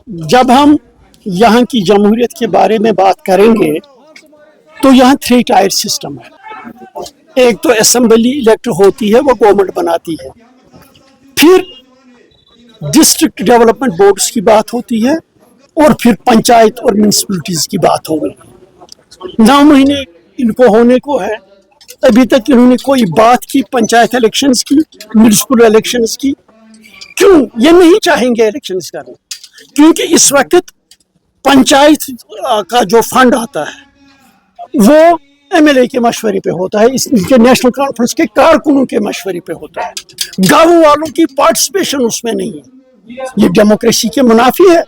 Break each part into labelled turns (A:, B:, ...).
A: जब हम यहाँ की जमहूरियत के बारे में बात करेंगे तो यहाँ 3 टायर सिस्टम है। एक तो असेंबली इलेक्ट होती है, वो गवर्नमेंट बनाती है, फिर डिस्ट्रिक्ट डेवलपमेंट बोर्ड्स की बात होती है और फिर पंचायत और म्यूनिसिपैलिटीज की बात होगी। 9 महीने इनको होने को है, अभी तक इन्होंने कोई बात की पंचायत इलेक्शंस की, म्यूनिसिपल इलेक्शंस की। क्यों? ये नहीं चाहेंगे इलेक्शंस करना, क्योंकि इस वक्त पंचायत का जो फंड आता है वो एमएलए के मशवरे पे होता है, इसके नेशनल कॉन्फ्रेंस के कारकुनों के मशवरे पे होता है। गाँव वालों की पार्टिसिपेशन उसमें नहीं है। ये डेमोक्रेसी के मुनाफी है।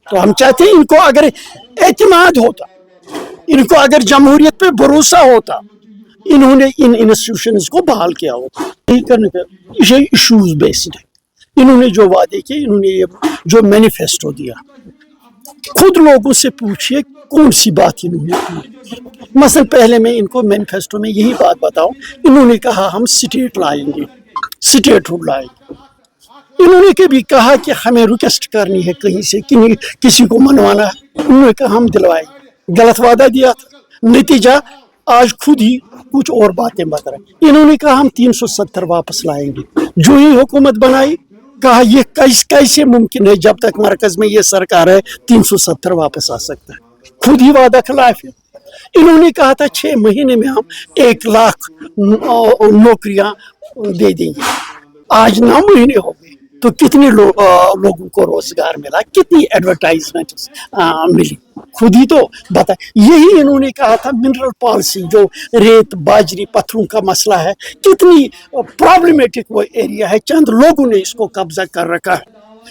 A: तो हम चाहते हैं इनको अगर एतमाद होता, इनको अगर जमहूरियत पे भरोसा होता, इन्होंने इन इंस्टीट्यूशंस को बहाल किया होता। नहीं करने का ये इशूज बेस्ड है। इन्होंने जो वादे किए, इन्होंने ये जो मैनिफेस्टो दिया, खुद लोगों से पूछिए कौन सी बात इन्होंने की। मसलन पहले मैं इनको मैनिफेस्टो में यही बात बताऊं, इन्होंने कहा हम स्टेट लाएंगे, स्टेटहुड लाएंगे। इन्होंने कभी कहा कि हमें रिक्वेस्ट करनी है कहीं से, किसी को मनवाना है, उन्होंने कहा हम दिलवाएंगे। गलत वादा दिया था, नतीजा आज खुद ही कुछ और बातें बता रहे। इन्होंने कहा हम 370 वापस लाएंगे। जो ही हुकूमत बनाई, कहा ये कैसे मुमकिन है, जब तक मरकज में ये सरकार है 370 वापस आ सकता है। खुद ही वादा खिलाफ है। इन्होंने कहा था 6 महीने में हम 1 लाख नौकरियां दे देंगे। आज 9 महीने हो गए तो कितने लोगों को रोजगार मिला, कितनी एडवर्टाइजमेंट मिली, खुद ही तो बता। यही इन्होंने कहा था मिनरल पॉलिसी, जो रेत बाजरी पत्थरों का मसला है, कितनी प्रॉब्लमेटिक वो एरिया है, चंद लोगों ने इसको कब्जा कर रखा है।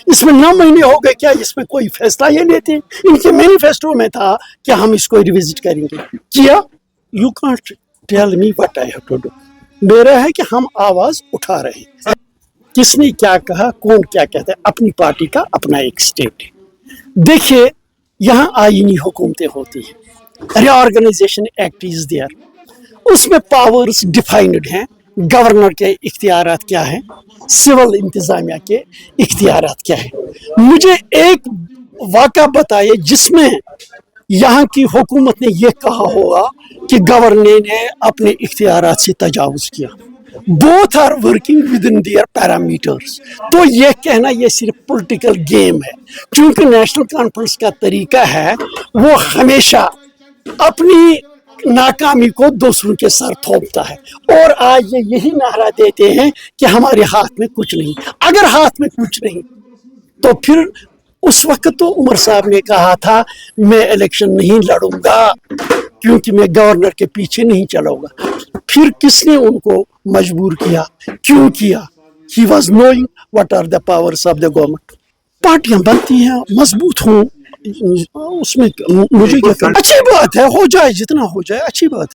A: इसमें 9 महीने हो गए, क्या इसमें कोई फैसला ये लेते? इनके मैनिफेस्टो में था कि हम इसको रिविजिट करेंगे, किया? You can't tell me what I have to do. मेरा है कि हम आवाज उठा रहे हैं। किसने क्या कहा, कौन क्या कहता है, अपनी पार्टी का अपना एक स्टेट है। देखिए, यहाँ आईनी हुकूमतें होती हैं, रीऑर्गेनाइजेशन एक्ट इज देयर, उसमें पावर्स डिफाइंड हैं। गवर्नर के इख्तियारात क्या हैं, सिविल इंतजामिया के इख्तियारात क्या हैं। मुझे एक वाक़ा बताइए जिसमें यहाँ की हुकूमत ने यह कहा होगा कि गवर्नर ने अपने इख्तियारात से तजावुज़ किया। Both are working with in their parameters. तो ये कहना ये सिर्फ पॉलिटिकल गेम है, क्योंकि नेशनल कॉन्फ्रेंस का तरीका है वो हमेशा अपनी नाकामी को दूसरों के सर थोपता है। और आज ये यही नारा देते हैं कि हमारे हाथ में कुछ नहीं। अगर हाथ में कुछ नहीं तो फिर उस वक्त तो उमर साहब ने कहा था मैं इलेक्शन नहीं लड़ूंगा क्योंकि मैं गवर्नर के पीछे नहीं चलूंगा। फिर किसने उनको मजबूर किया, क्यों किया? He was knowing what are the powers of the government। पार्टियां बनती हैं, मजबूत हों, उसमें मुझे क्या करना। अच्छी बात है, हो जाए जितना हो जाए, अच्छी बात है।